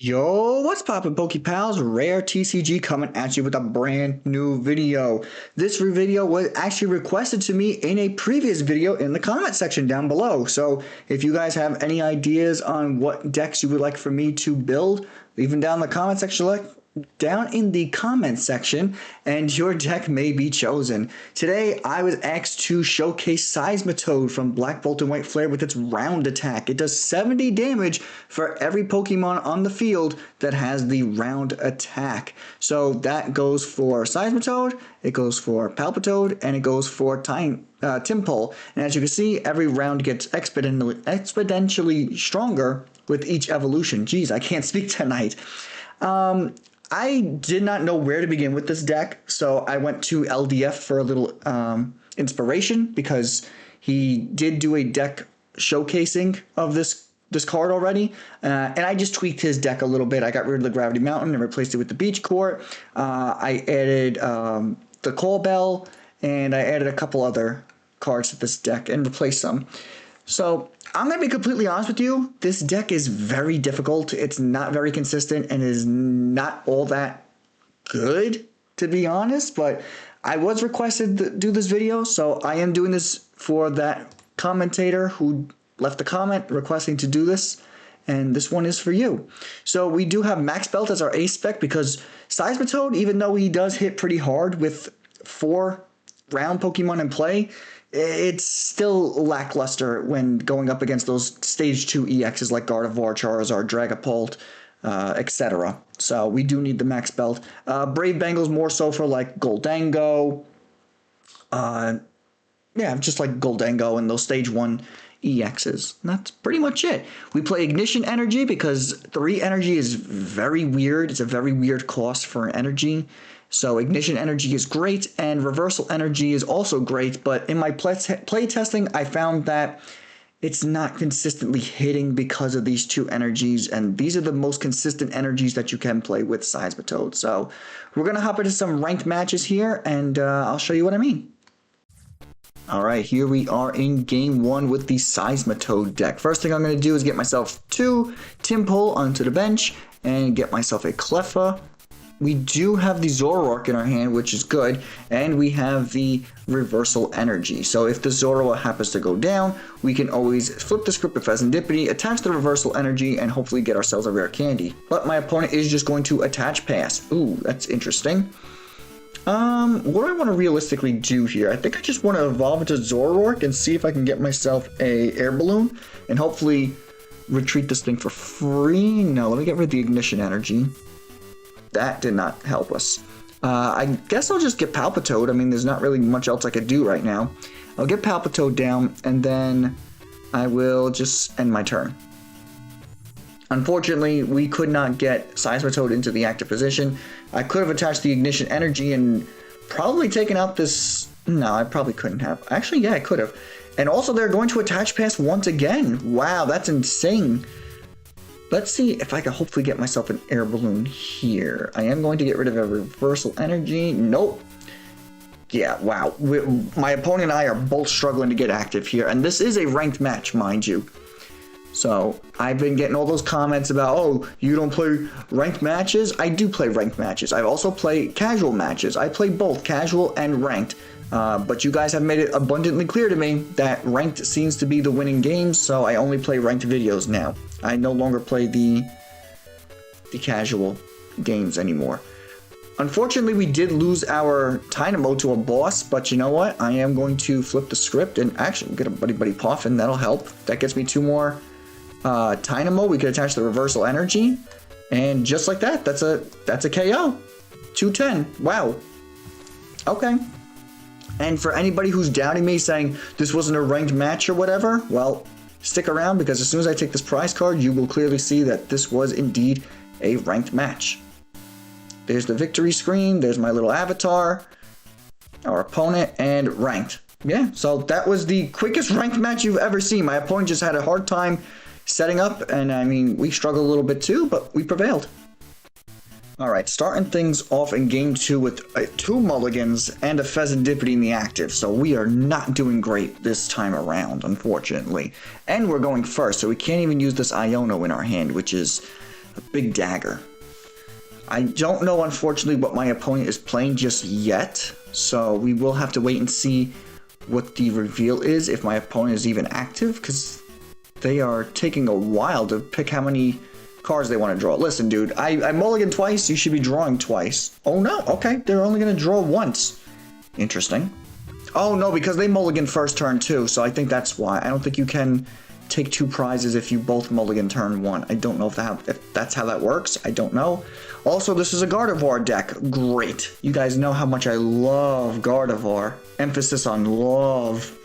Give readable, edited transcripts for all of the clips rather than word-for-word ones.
Yo, what's poppin', Pokepals? Rare TCG coming at you with a brand new video. This video was actually requested to me in a previous video in the comment section down below. So if you guys have any ideas on what decks you would like for me to build, leave them down in the comment section, and your deck may be chosen. Today, I was asked to showcase Seismitoad from Black Bolt and White Flare with its round attack. It does 70 damage for every Pokemon on the field that has the round attack. So that goes for Seismitoad, it goes for Palpitoad, and it goes for Tympole. And as you can see, every round gets exponentially stronger with each evolution. Jeez, I can't speak tonight. I did not know where to begin with this deck, so I went to LDF for a little inspiration because he did do a deck showcasing of this card already, and I just tweaked his deck a little bit. I got rid of the Gravity Mountain and replaced it with the Beach Court. I added the Call Bell, and I added a couple other cards to this deck and replaced some. So I'm going to be completely honest with you. This deck is very difficult. It's not very consistent and is not all that good, to be honest. But I was requested to do this video, so I am doing this for that commentator who left a comment requesting to do this. And this one is for you. So we do have Max Belt as our ace spec because Seismitoad, even though he does hit pretty hard with 4 round Pokemon in play, it's still lackluster when going up against those stage 2 EXs like Gardevoir, Charizard, Dragapult, etc. So we do need the Max Belt. Brave Bangle's more so for like Goldango. Yeah, just like Goldango and those stage 1 EXs. And that's pretty much it. We play Ignition Energy because 3 energy is very weird. It's a very weird cost for an energy. So Ignition Energy is great, and Reversal Energy is also great, but in my play testing, I found that it's not consistently hitting because of these 2 energies, and these are the most consistent energies that you can play with Seismitoad. So we're going to hop into some ranked matches here, and I'll show you what I mean. Alright, here we are in Game 1 with the Seismitoad deck. First thing I'm going to do is get myself 2 Tympole onto the bench, and get myself a Cleffa. We do have the Zoroark in our hand, which is good, and we have the Reversal Energy. So if the Zorua happens to go down, we can always flip the script of Fezandipiti, attach the Reversal Energy, and hopefully get ourselves a Rare Candy. But my opponent is just going to attach pass. Ooh, that's interesting. What do I want to realistically do here? I think I just want to evolve into Zoroark and see if I can get myself a Air Balloon, and hopefully retreat this thing for free. No, let me get rid of the Ignition Energy. That did not help us. I guess I'll just get Palpitoad. I mean, there's not really much else I could do right now. I'll get Palpitoad down, and then I will just end my turn. Unfortunately, we could not get Seismitoad into the active position. I could have attached the Ignition Energy and probably taken out this... No, I probably couldn't have. Actually, yeah, I could have. And also, they're going to attach pass once again. Wow, that's insane. Let's see if I can hopefully get myself an Air Balloon here. I am going to get rid of a Reversal Energy. Nope. Yeah, wow. My opponent and I are both struggling to get active here. And this is a ranked match, mind you. So, I've been getting all those comments about, oh, you don't play ranked matches? I do play ranked matches. I also play casual matches. I play both casual and ranked. But you guys have made it abundantly clear to me that ranked seems to be the winning game, so I only play ranked videos now. I no longer play the casual games anymore. Unfortunately, we did lose our Dynamo to a boss, but you know what? I am going to flip the script and actually get a Buddy-Buddy Poffin. That'll help. That gets me 2 more Dynamo. We could attach the Reversal Energy, and just like that, that's a KO. 210. Wow. Okay. And for anybody who's doubting me, saying this wasn't a ranked match or whatever, well, stick around, because as soon as I take this prize card, you will clearly see that this was indeed a ranked match. There's the victory screen, there's my little avatar, our opponent, and ranked. Yeah, so that was the quickest ranked match you've ever seen. My opponent just had a hard time setting up, and I mean, we struggled a little bit too, but we prevailed. Alright, starting things off in Game 2 with 2 mulligans and a Fezandipiti in the active, so we are not doing great this time around, unfortunately. And we're going first, so we can't even use this Iono in our hand, which is a big dagger. I don't know, unfortunately, what my opponent is playing just yet, so we will have to wait and see what the reveal is, if my opponent is even active, because they are taking a while to pick how many cards they want to draw. Listen, dude, I mulligan twice, you should be drawing twice. Oh no, okay, they're only going to draw once. Interesting. Oh no, because they mulligan first turn too, so I think that's why. I don't think you can take 2 prizes if you both mulligan turn 1. I don't know if that's how that works. I don't know. Also, this is a Gardevoir deck. Great. You guys know how much I love Gardevoir. Emphasis on love.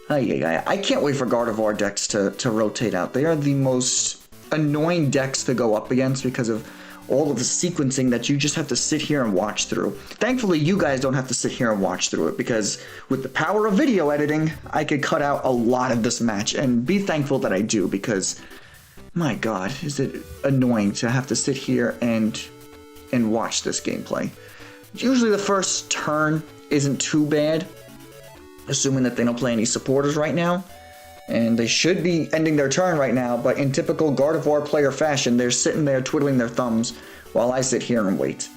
I can't wait for Gardevoir decks to rotate out. They are the most annoying decks to go up against because of all of the sequencing that you just have to sit here and watch through. Thankfully, you guys don't have to sit here and watch through it, because with the power of video editing, I could cut out a lot of this match, and be thankful that I do, because my god, is it annoying to have to sit here and watch this gameplay. Usually the first turn isn't too bad, assuming that they don't play any supporters right now. And they should be ending their turn right now, but in typical Gardevoir player fashion, they're sitting there twiddling their thumbs while I sit here and wait.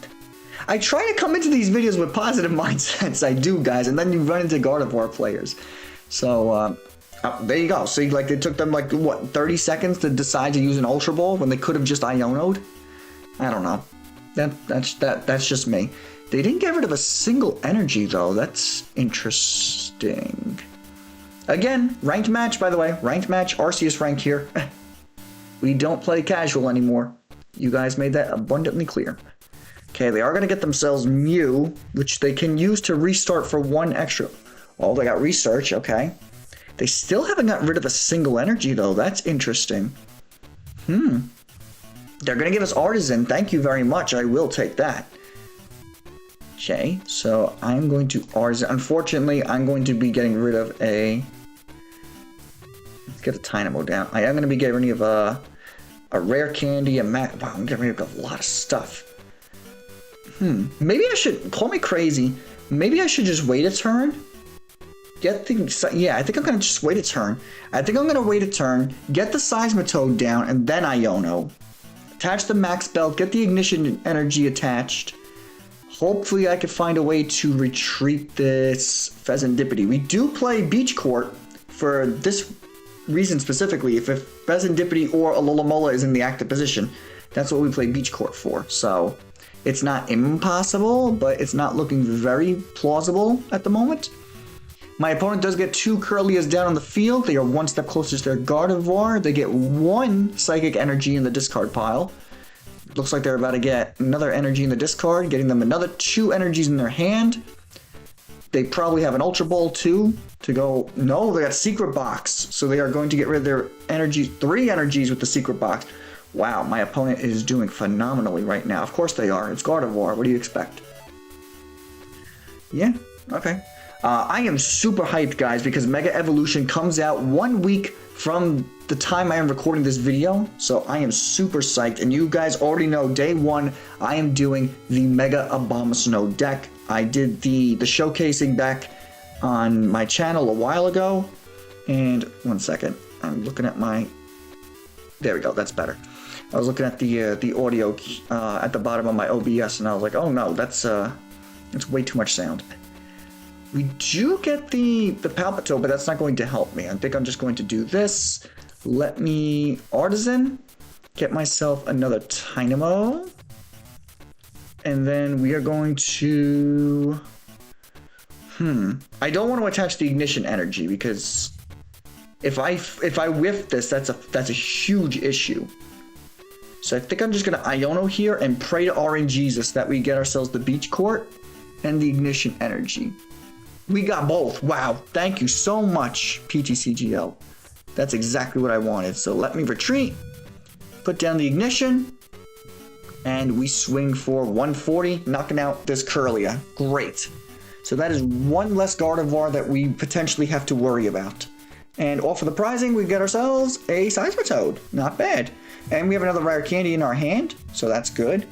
I try to come into these videos with positive mindsets, I do, guys, and then you run into Gardevoir players. So, there you go. See, like, it took them, like, what, 30 seconds to decide to use an Ultra Ball when they could have just Iono'd? I don't know. That's just me. They didn't get rid of a single energy, though. That's interesting. Again, ranked match, by the way. Ranked match, Arceus ranked here. We don't play casual anymore. You guys made that abundantly clear. Okay, they are going to get themselves Mew, which they can use to restart for 1 extra. Oh, they got Research, okay. They still haven't gotten rid of a single energy, though. That's interesting. They're going to give us Artisan. Thank you very much. I will take that. Okay, so I'm going to Artisan. Unfortunately, I'm going to be getting rid of a... Let's get a Dynamo down. I am going to be getting rid of a Rare Candy, a Wow, I'm getting rid of a lot of stuff. Maybe I should... Call me crazy. Maybe I should just wait a turn? Yeah, I think I'm going to just wait a turn. I think I'm going to wait a turn, get the Seismitoad down, and then Iono. Attach the Max Belt, get the Ignition Energy attached. Hopefully I can find a way to retreat this Fezandipiti. We do play Beach Court for this reason specifically. If Fezandipiti or Alomomola is in the active position, that's what we play Beach Court for. So it's not impossible, but it's not looking very plausible at the moment. My opponent does get 2 Curlias down on the field. They are 1 step closer to their Gardevoir. They get 1 Psychic Energy in the discard pile. Looks like they're about to get another energy in the discard, getting them another 2 energies in their hand. They probably have an Ultra Ball too to go. No, they got Secret Box. So they are going to get rid of their energies, 3 energies with the Secret Box. Wow, my opponent is doing phenomenally right now. Of course they are. It's Gardevoir. What do you expect? Yeah, okay. I am super hyped, guys, because Mega Evolution comes out 1 week from the time I am recording this video, so I am super psyched, and you guys already know, day 1, I am doing the Mega Abomasnow deck. I did the showcasing back on my channel a while ago, and 1 second, I'm looking at my, there we go, that's better. I was looking at the audio at the bottom of my OBS, and I was like, oh no, that's way too much sound. We do get the Palpitoad, but that's not going to help me. I think I'm just going to do this. Let me Artisan, get myself another Dynamo, and then we are going to... I don't want to attach the Ignition Energy, because if I whiff this, that's a huge issue. So I think I'm just going to Iono here and pray to RNGesus that we get ourselves the Beach Court and the Ignition Energy. We got both. Wow. Thank you so much, PTCGL. That's exactly what I wanted. So let me retreat, put down the Ignition, and we swing for 140, knocking out this Curlia. Great. So that is 1 less Gardevoir that we potentially have to worry about. And off of the prizing, we get ourselves a Seismitoad. Not bad. And we have another Rare Candy in our hand, so that's good.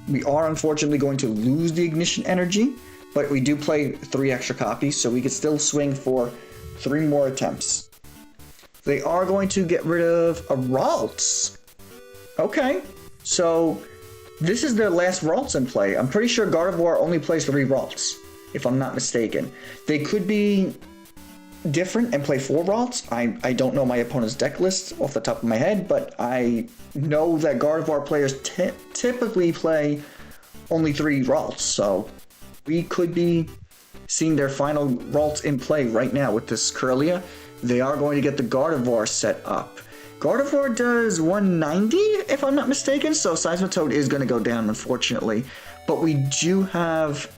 We are unfortunately going to lose the Ignition Energy, but we do play 3 extra copies, so we could still swing for 3 more attempts. They are going to get rid of a Ralts. Okay, so this is their last Ralts in play. I'm pretty sure Gardevoir only plays 3 Ralts, if I'm not mistaken. They could be different and play 4 Ralts. I don't know my opponent's deck list off the top of my head, but I know that Gardevoir players typically play only 3 Ralts, so we could be seeing their final Ralts in play right now with this Kirlia. They are going to get the Gardevoir set up. Gardevoir does 190, if I'm not mistaken, so Seismitoad is going to go down, unfortunately. But we do have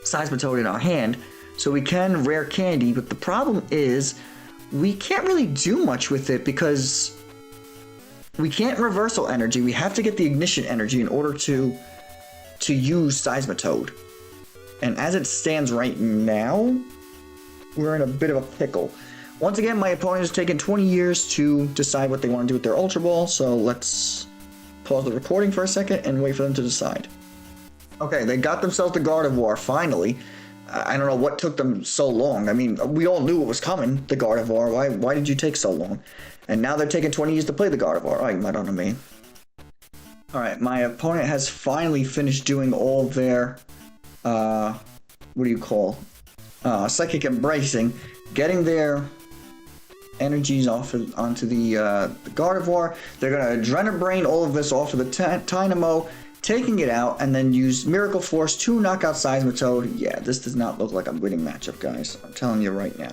Seismitoad in our hand, so we can Rare Candy, but the problem is we can't really do much with it because we can't Reversal Energy. We have to get the Ignition Energy in order to use Seismitoad. And as it stands right now, we're in a bit of a pickle. Once again, my opponent has taken 20 years to decide what they want to do with their Ultra Ball, so let's pause the recording for a second and wait for them to decide. Okay, they got themselves the Gardevoir, finally. I don't know what took them so long. I mean, we all knew it was coming, the Gardevoir. Why did you take so long? And now they're taking 20 years to play the Gardevoir. Oh, you might know what I mean. Alright, my opponent has finally finished doing all their, what do you call? Psychic Embracing, getting their energies off onto the Gardevoir. They're going to Adrenabrain all of this off of the Dynamo, taking it out, and then use Miracle Force to knock out Seismitoad. Yeah, this does not look like a winning matchup, guys. I'm telling you right now.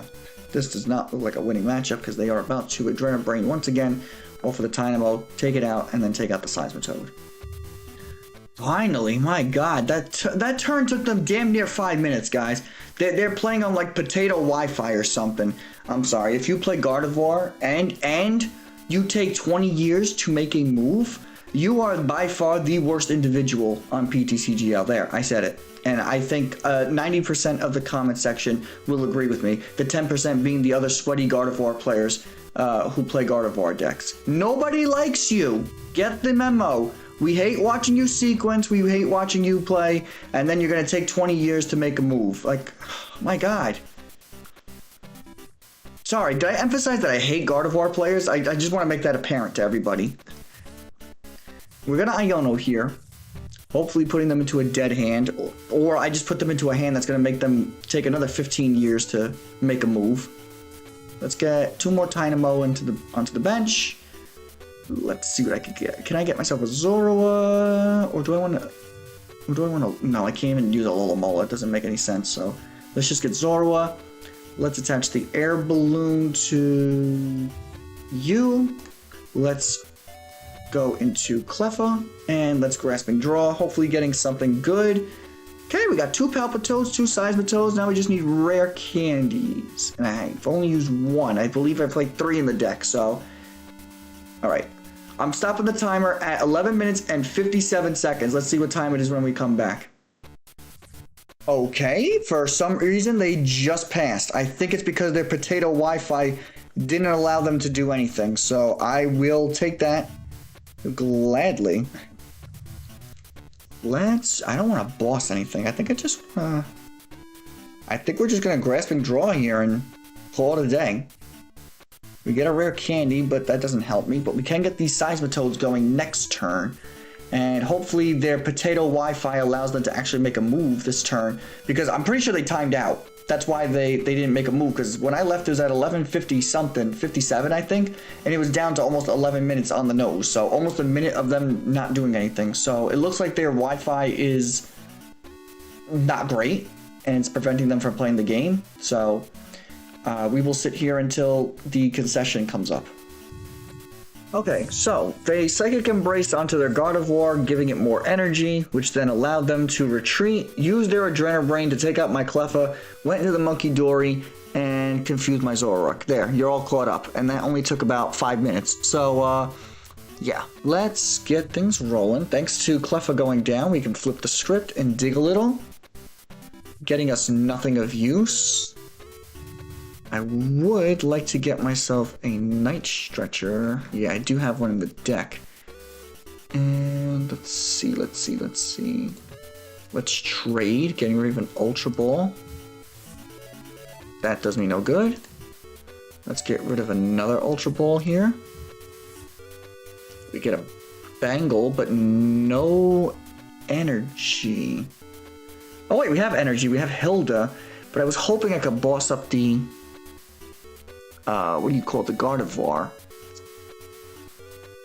This does not look like a winning matchup because they are about to Adrenabrain once again off of the Dynamo, take it out, and then take out the Seismitoad. Finally, my god, that turn took them damn near 5 minutes, guys. They're playing on like potato Wi-Fi or something. I'm sorry, if you play Gardevoir and you take 20 years to make a move, you are by far the worst individual on PTCG out there. I said it. And I think 90% of the comment section will agree with me. The 10% being the other sweaty Gardevoir players who play Gardevoir decks. Nobody likes you. Get the memo. We hate watching you sequence, we hate watching you play, and then you're going to take 20 years to make a move. Like, my god. Sorry, did I emphasize that I hate Gardevoir players? I just want to make that apparent to everybody. We're going to Iono here. Hopefully putting them into a dead hand, or I just put them into a hand that's going to make them take another 15 years to make a move. Let's get 2 more Dynamo onto the bench. Let's see what I can get. Can I get myself a Zorua? Or do I want to... No, I can't even use a Alomomola. It doesn't make any sense. So let's just get Zorua. Let's attach the Air Balloon to you. Let's go into Cleffa. And let's Grasping Draw. Hopefully getting something good. Okay, we got 2 Palpitoads, 2 Seismitoads. Now we just need Rare Candies. And I've only used 1. I believe I played 3 in the deck, so... Alright. I'm stopping the timer at 11 minutes and 57 seconds. Let's see what time it is when we come back. Okay, for some reason they just passed. I think it's because their potato Wi-Fi didn't allow them to do anything. So I will take that gladly. I don't want to boss anything. I think I think we're just going to Grasping Draw here and call it a day. We get a Rare Candy, but that doesn't help me. But we can get these Seismitoads going next turn. And hopefully their potato Wi-Fi allows them to actually make a move this turn. Because I'm pretty sure they timed out. That's why they didn't make a move. Because when I left, it was at 11:50 something, 57 I think. And it was down to almost 11 minutes on the nose. So almost a minute of them not doing anything. So it looks like their Wi-Fi is not great. And it's preventing them from playing the game. So... we will sit here until the concession comes up. Okay, so they Psychic Embraced onto their Gardevoir, giving it more energy, which then allowed them to retreat, use their Adrenabrain to take out my Cleffa, went into the Monkey Dory, and confused my Zoroark. There, you're all caught up, and that only took about 5 minutes. So, yeah, let's get things rolling. Thanks to Cleffa going down, we can flip the script and dig a little, getting us nothing of use. I would like to get myself a Night Stretcher. Yeah, I do have one in the deck. And let's see. Let's trade, getting rid of an Ultra Ball. That does me no good. Let's get rid of another Ultra Ball here. We get a Bangle, but no energy. Oh wait, we have energy. We have Hilda, but I was hoping I could boss up the what do you call it? The Gardevoir.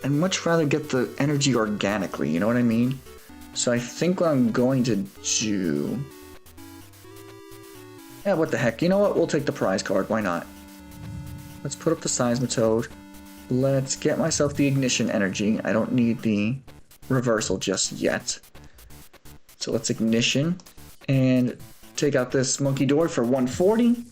I'd much rather get the energy organically, you know what I mean? So I think what I'm going to do... Yeah, what the heck. You know what? We'll take the prize card. Why not? Let's put up the Seismitoad. Let's get myself the Ignition Energy. I don't need the reversal just yet. So let's Ignition and take out this Monkey Door for 140.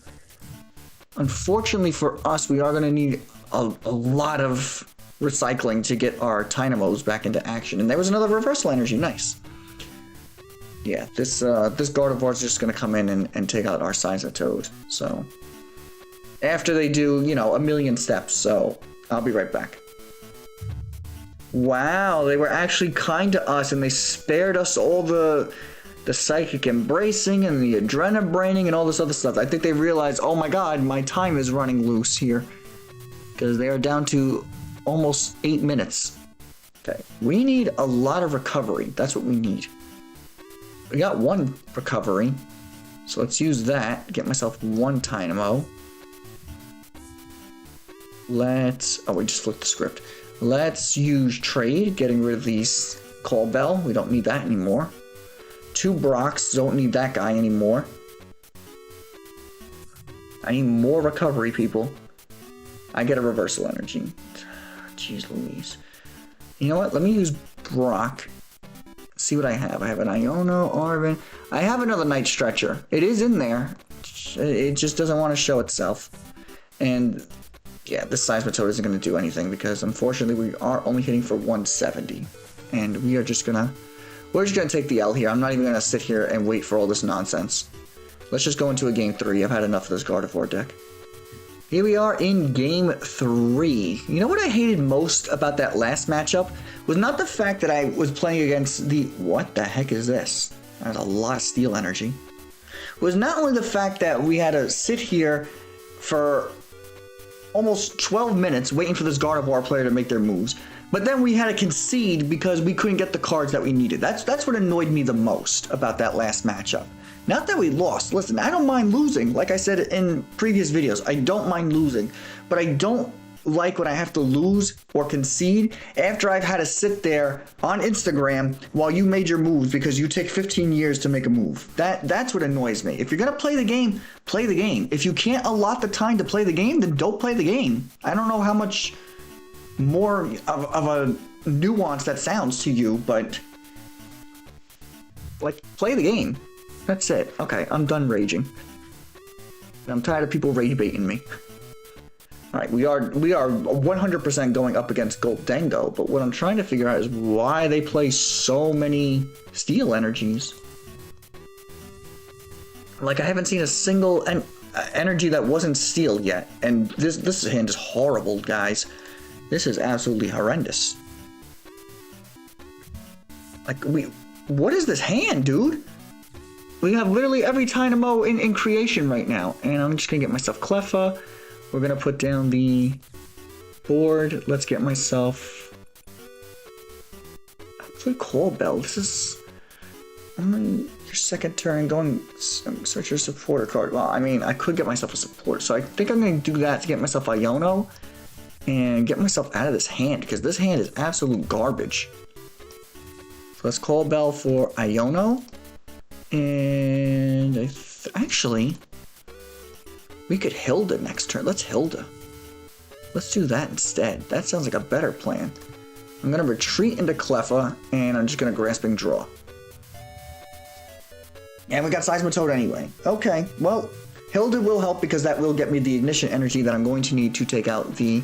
Unfortunately for us, we are going to need a lot of recycling to get our Tynamos back into action. And there was another reversal energy. Nice. Yeah, this Gardevoir is just going to come in and take out our Seismitoad. So after they do, you know, a million steps. So I'll be right back. Wow, they were actually kind to us and they spared us all the psychic embracing and the adrenabraining and all this other stuff. I think they realized, oh my god, my time is running loose here. Because they are down to almost 8 minutes. Okay, we need a lot of recovery. That's what we need. We got one recovery. So let's use that. Get myself one Tynamo. Oh, we just flipped the script. Let's use trade, getting rid of these Call Bell. We don't need that anymore. 2 Brocks, don't need that guy anymore. I need more recovery, people. I get a reversal energy. Jeez Louise. You know what? Let me use Brock. See what I have. I have an Iono, Arven. I have another Night Stretcher. It is in there. It just doesn't want to show itself. And yeah, this Seismitoad isn't going to do anything because unfortunately we are only hitting for 170. And we are just going to... We're just going to take the L here. I'm not even going to sit here and wait for all this nonsense. Let's just go into a game 3. I've had enough of this Gardevoir deck. Here we are in game 3. You know what I hated most about that last matchup? Was not the fact that I was playing against the... What the heck is this? That's a lot of steel energy. Was not only the fact that we had to sit here for almost 12 minutes waiting for this Gardevoir player to make their moves, but then we had to concede because we couldn't get the cards that we needed. That's what annoyed me the most about that last matchup. Not that we lost. Listen, I don't mind losing. Like I said in previous videos, I don't mind losing. But I don't like when I have to lose or concede after I've had to sit there on Instagram while you made your moves because you take 15 years to make a move. That's what annoys me. If you're going to play the game, play the game. If you can't allot the time to play the game, then don't play the game. I don't know how much more of a nuance that sounds to you, but like, play the game. That's it. Okay, I'm done raging. I'm tired of people rage baiting me. Alright, we are 100% going up against Gholdengo, but what I'm trying to figure out is why they play so many steel energies. Like, I haven't seen a single energy that wasn't steel yet, and this hand is horrible, guys. This is absolutely horrendous. Like, what is this hand, dude? We have literally every Tynamo in creation right now. And I'm just going to get myself Cleffa. We're going to put down the board. Let's get myself... I'll play Call Bell. This is... your second turn. Going search your supporter card. Well, I mean, I could get myself a support. So I think I'm going to do that to get myself Iono. And get myself out of this hand. Because this hand is absolute garbage. So let's Call Bell for Iono. And actually, we could Hilda next turn. Let's Hilda. Let's do that instead. That sounds like a better plan. I'm going to retreat into Cleffa, and I'm just going to Grasping Draw. And we got Seismitoad anyway. Okay, well, Hilda will help because that will get me the Ignition Energy that I'm going to need to take out the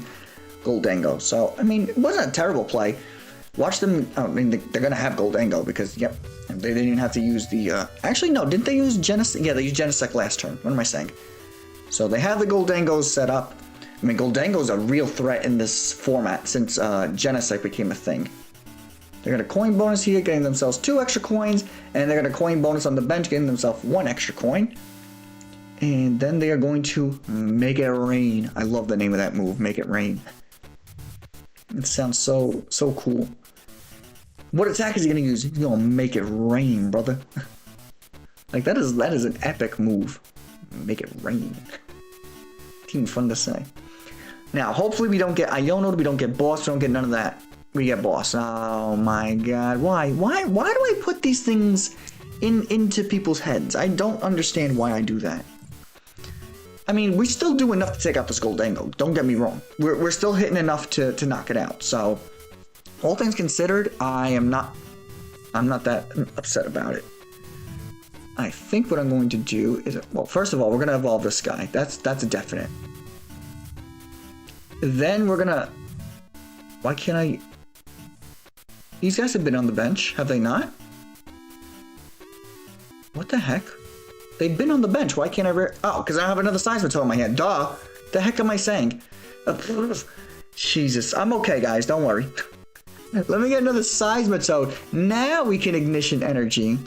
Gholdengo. So, I mean, it wasn't a terrible play. Watch them, I mean, they're going to have Gholdengo because, yep, they didn't even have to use the, actually, no, didn't they use Genesect? Yeah, they used Genesect last turn. What am I saying? So they have the Gholdengos set up. I mean, Gholdengo's a real threat in this format since Genesect became a thing. They're going to coin bonus here, getting themselves 2 extra coins, and they're going to coin bonus on the bench, getting themselves 1 extra coin. And then they are going to Make It Rain. I love the name of that move, Make It Rain. It sounds so cool. What attack is he gonna use? He's gonna make it rain, brother. Like that is an epic move. Make it rain. It's even fun to say. Now, hopefully we don't get Iono, we don't get Boss, we don't get none of that. We get Boss. Oh my god. Why do I put these things into people's heads? I don't understand why I do that. I mean, we still do enough to take out this Goldango. Don't get me wrong. We're still hitting enough to knock it out. So, all things considered, I'm not that upset about it. I think what I'm going to do is, well, first of all, we're going to evolve this guy. That's a definite. Then we're going to... Why can't I... These guys have been on the bench, have they not? What the heck? They've been on the bench. Why can't I... Oh, because I have another Seismitoad in my hand. Duh. The heck am I saying? Jesus. I'm okay, guys. Don't worry. Let me get another Seismitoad. Now we can Ignition Energy.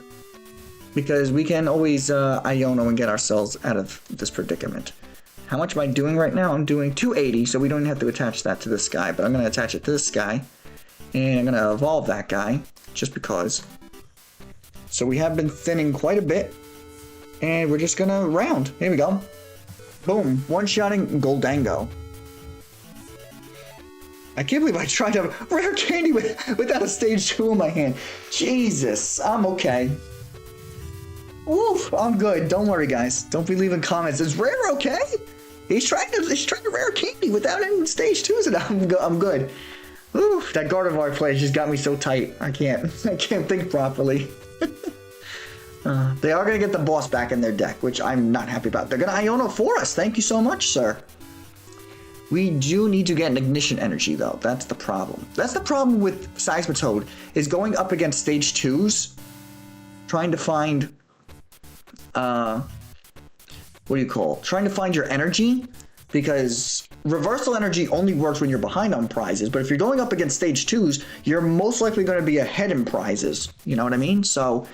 Because we can always Iono and get ourselves out of this predicament. How much am I doing right now? I'm doing 280, so we don't have to attach that to this guy. But I'm going to attach it to this guy. And I'm going to evolve that guy. Just because. So we have been thinning quite a bit. And we're just going to round. Here we go. Boom. One-shotting Goldango. I can't believe I tried to have Rare Candy without a stage 2 in my hand. Jesus. I'm okay. Oof, I'm good. Don't worry, guys. Don't be leaving comments. Is Rare okay? He's trying to Rare Candy without any stage 2s, and I'm good. Oof, that Gardevoir play just got me so tight. I can't think properly. They are going to get the boss back in their deck, which I'm not happy about. They're going to Iono for us. Thank you so much, sir. We do need to get an Ignition Energy, though. That's the problem. That's the problem with Seismitoad, is going up against stage 2s, trying to find... what do you call? Trying to find your energy, because reversal energy only works when you're behind on prizes, but if you're going up against stage 2s, you're most likely going to be ahead in prizes. You know what I mean? So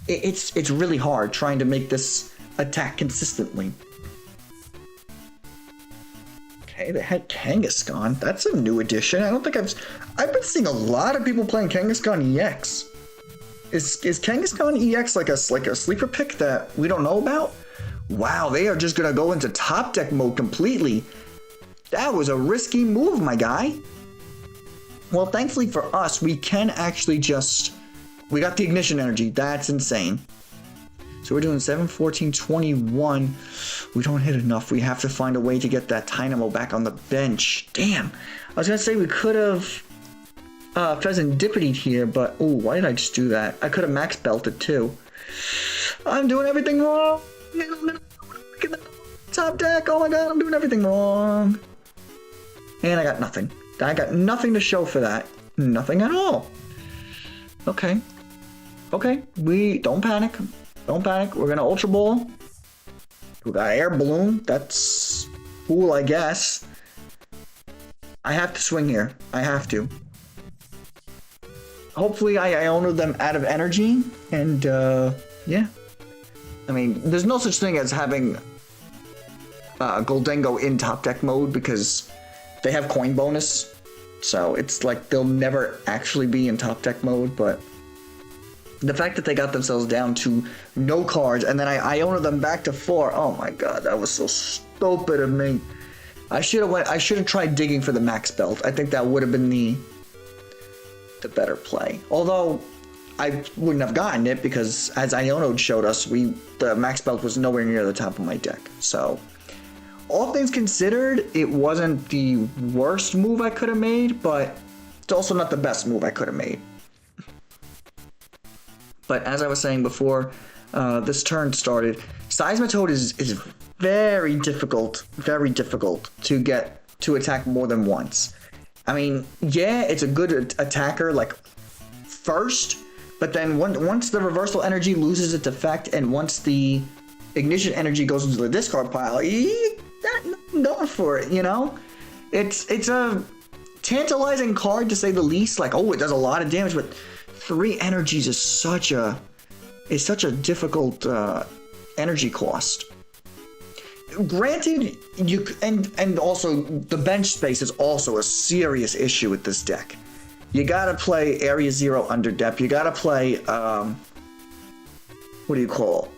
it's really hard trying to make this attack consistently. Okay, they had Kangaskhan. That's a new addition. I don't think I've been seeing a lot of people playing Kangaskhan EX. Is Kangaskhan EX like a sleeper pick that we don't know about? Wow, they are just gonna go into top deck mode completely. That was a risky move, my guy. Well, thankfully for us, we can actually we got the Ignition Energy. That's insane. So we're doing 7, 14, 21. We don't hit enough. We have to find a way to get that Dynamo back on the bench. Damn. I was gonna say we could have Fezandipiti here, but oh, why did I just do that? I could have max belted too. I'm doing everything wrong. Top deck. Oh my god, I'm doing everything wrong. And I got nothing. I got nothing to show for that. Nothing at all. Okay. Okay. We don't panic. Don't panic. We're gonna Ultra Ball. We got Air Balloon. That's cool, I guess. I have to swing here. I have to. Hopefully I Iono them out of energy, and yeah. I mean, there's no such thing as having Goldango in top deck mode, because they have coin bonus, so it's like they'll never actually be in top deck mode. But the fact that they got themselves down to no cards, and then I Iono them back to 4, oh my god, that was so stupid of me. I should have tried digging for the max belt. I think that would have been the better play. Although I wouldn't have gotten it, because as Iono showed us, the max belt was nowhere near the top of my deck. So all things considered, it wasn't the worst move I could have made, but it's also not the best move I could have made. But as I was saying before this turn started, Seismitoad is very difficult to get to attack more than once. I mean, yeah, it's a good attacker, like, first, but then once the reversal energy loses its effect, and once the Ignition Energy goes into the discard pile, you got nothing going for it, you know? It's a tantalizing card, to say the least. Like, oh, it does a lot of damage, but 3 energies is such a difficult energy cost. granted, and also the bench space is also a serious issue with this deck. You gotta play Area 0 under depth. You gotta play, what do you call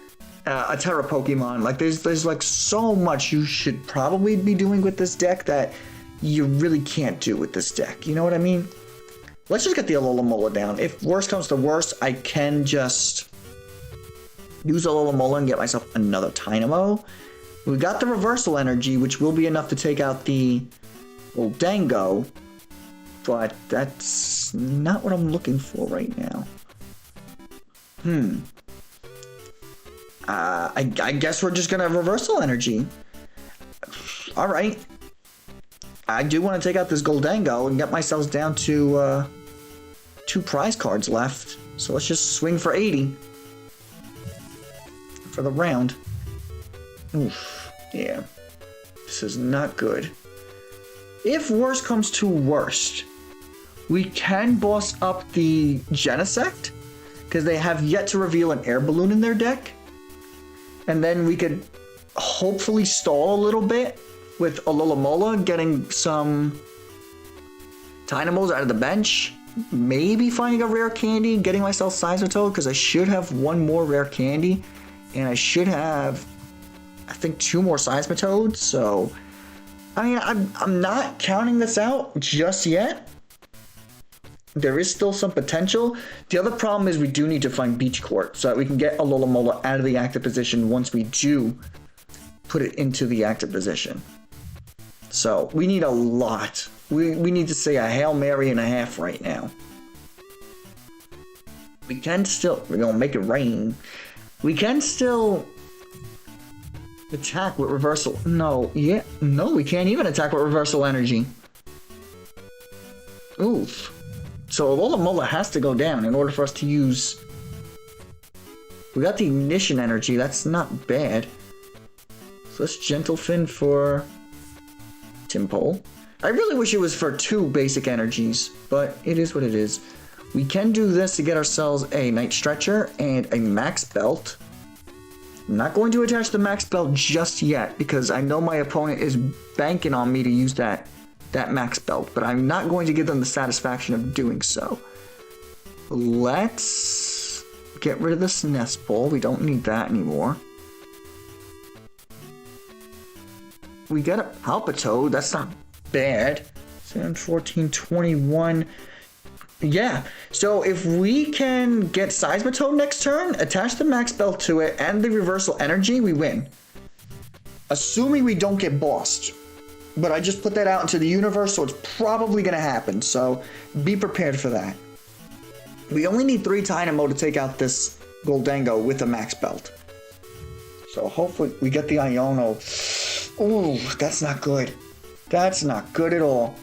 a Terra Pokemon. Like, there's like so much you should probably be doing with this deck that you really can't do with this deck. You know what I mean? Let's just get the Alomomola down. If worst comes to worst, I can just use Alomomola and get myself another Dynamo. We got the Reversal Energy, which will be enough to take out the Dango. But that's not what I'm looking for right now. I guess we're just gonna Reversal Energy. Alright. I do want to take out this Goldango and get myself down to 2 prize cards left. So let's just swing for 80 for the round. Oof, yeah. This is not good. If worst comes to worst, we can boss up the Genesect, because they have yet to reveal an Air Balloon in their deck. And then we could hopefully stall a little bit with Alomomola, getting some Dynamos out of the bench. Maybe finding a Rare Candy, getting myself Seismitoad, because I should have 1 more Rare Candy. And I should have, I think, 2 more Seismitoads. So, I mean, I'm not counting this out just yet. There is still some potential. The other problem is we do need to find Beach Court so that we can get Alomomola out of the active position once we do put it into the active position. So we need a lot. We need to say a Hail Mary and a half right now. We can still, we're gonna make it rain. We can still attack with reversal. No, we can't even attack with reversal energy. Oof. So Alomomola has to go down in order for us to use. We got the Ignition Energy, that's not bad. So let's Gentle Fin for Tympole. I really wish it was for 2 basic energies, but it is what it is. We can do this to get ourselves a Night Stretcher and a Max Belt. I'm not going to attach the Max Belt just yet because I know my opponent is banking on me to use that Max Belt, but I'm not going to give them the satisfaction of doing so. Let's get rid of this Nest Ball. We don't need that anymore. We got a Palpitoad. That's not bad. 7, 14, 21. Yeah. So if we can get Seismitoad next turn, attach the Max Belt to it, and the Reversal Energy, we win. Assuming we don't get bossed. But I just put that out into the universe, so it's probably going to happen. So be prepared for that. We only need 3 Dynamo to take out this Goldango with a Max Belt. So hopefully we get the Iono. Ooh, that's not good. That's not good at all.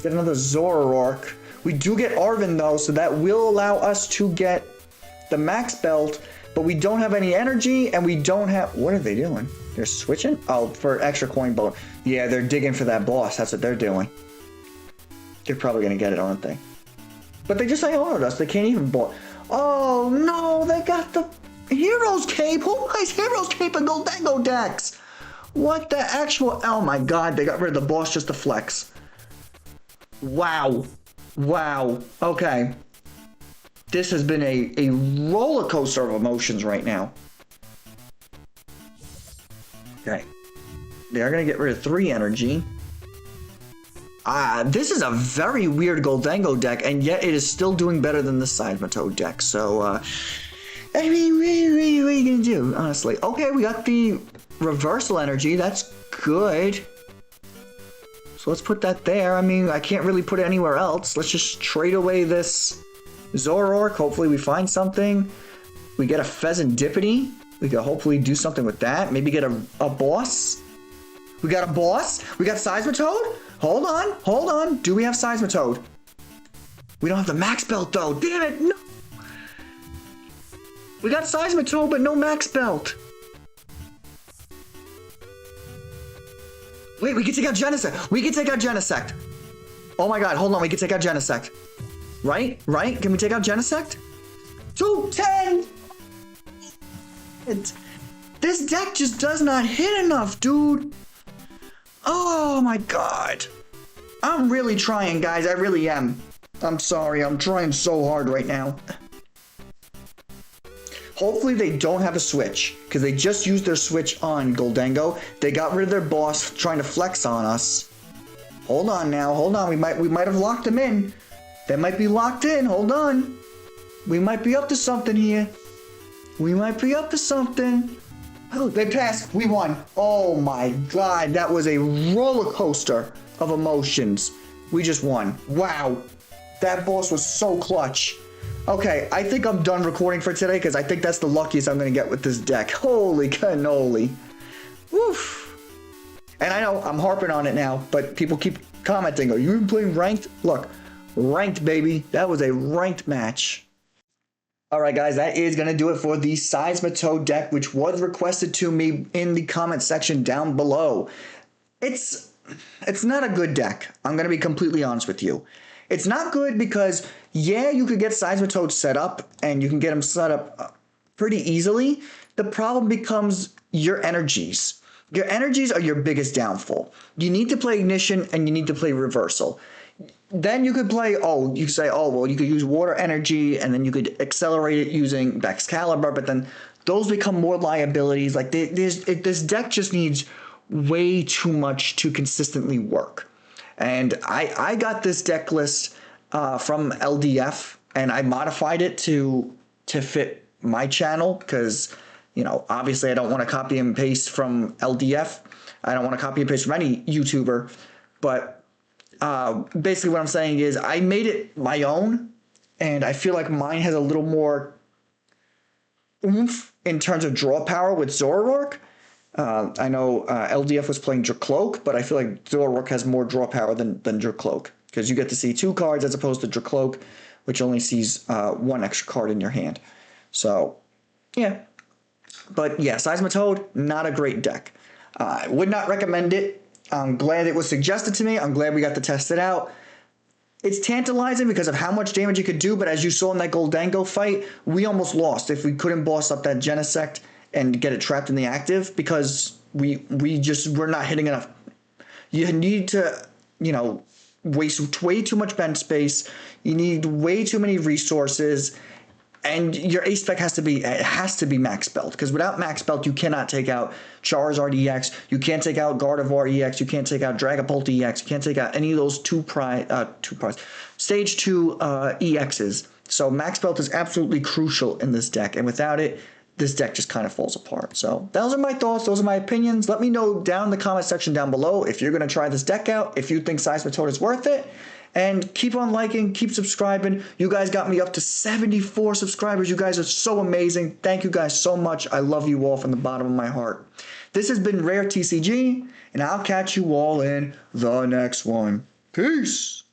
Get another Zoroark. We do get Arven though, so that will allow us to get the Max Belt. But we don't have any energy, and we don't have... What are they doing? They're switching? Oh, for extra coin bonus. Yeah, they're digging for that boss. That's what they're doing. They're probably going to get it, aren't they? But they just Iono'd us. They can't even boss. Oh, no. They got the Hero's Cape. Who buys Hero's Cape and Goldango decks? What the actual... Oh, my God. They got rid of the boss just to flex. Wow. Wow. Okay. This has been a roller coaster of emotions right now. Okay. They're going to get rid of 3 energy. This is a very weird Goldango deck, and yet it is still doing better than the Seismitoad deck. So, I mean, what are you going to do, honestly? Okay, we got the Reversal Energy. That's good. So let's put that there. I mean, I can't really put it anywhere else. Let's just trade away this Zoroark. Hopefully we find something. We get a Fezandipiti. We can hopefully do something with that. Maybe get a boss. We got a boss. We got Seismitoad. Hold on. Hold on. Do we have Seismitoad? We don't have the Max Belt though. Damn it. No. We got Seismitoad, but no Max Belt. Wait, we can take out Genesect. We can take out Genesect. Oh my God. Hold on. We can take out Genesect. Right? Right? Can we take out Genesect? 210! This deck just does not hit enough, dude. Oh my god. I'm really trying, guys. I really am. I'm sorry. I'm trying so hard right now. Hopefully they don't have a switch, because they just used their switch on Goldengo. They got rid of their boss trying to flex on us. Hold on now. Hold on. We might have locked them in. They might be locked in. Hold on. We might be up to something here. We might be up to something. Oh, they passed. We won. Oh my god. That was a roller coaster of emotions. We just won. Wow. That boss was so clutch. Okay, I think I'm done recording for today because I think that's the luckiest I'm going to get with this deck. Holy cannoli. Woof. And I know I'm harping on it now, but people keep commenting, are you even playing ranked? Look, ranked, baby. That was a ranked match. Alright guys, that is going to do it for the Seismitoad deck, which was requested to me in the comment section down below. It's not a good deck. I'm going to be completely honest with you. It's not good because, yeah, you could get Seismitoad set up, and you can get them set up pretty easily. The problem becomes your energies. Your energies are your biggest downfall. You need to play Ignition, and you need to play Reversal. Then you could play, you could say, well, you could use Water Energy, and then you could accelerate it using Excalibur, but then those become more liabilities. Like, this deck just needs way too much to consistently work. And I got this deck list from LDF, and I modified it to fit my channel because, you know, obviously I don't want to copy and paste from LDF. I don't want to copy and paste from any YouTuber. But basically what I'm saying is I made it my own, and I feel like mine has a little more oomph in terms of draw power with Zoroark. I know LDF was playing Dracloak, but I feel like Zoroark has more draw power than Dracloak, because you get to see 2 cards as opposed to Dracloak, which only sees 1 extra card in your hand. So, yeah. But yeah, Seismitoad, not a great deck. I would not recommend it. I'm glad it was suggested to me. I'm glad we got to test it out. It's tantalizing because of how much damage it could do, but as you saw in that Goldengo fight, we almost lost if we couldn't boss up that Genesect and get it trapped in the active, because we're not hitting enough. You need to, you know, waste way too much bench space. You need way too many resources, and your ace spec has to be max belt, because without max belt you cannot take out Charizard EX, you can't take out Gardevoir EX, you can't take out Dragapult EX, you can't take out any of those stage 2 EXs. So max belt is absolutely crucial in this deck, and without it, this deck just kind of falls apart. So those are my thoughts. Those are my opinions. Let me know down in the comment section down below if you're going to try this deck out, if you think Seismitoad is worth it. And keep on liking, keep subscribing. You guys got me up to 74 subscribers. You guys are so amazing. Thank you guys so much. I love you all from the bottom of my heart. This has been Rare TCG, and I'll catch you all in the next one. Peace.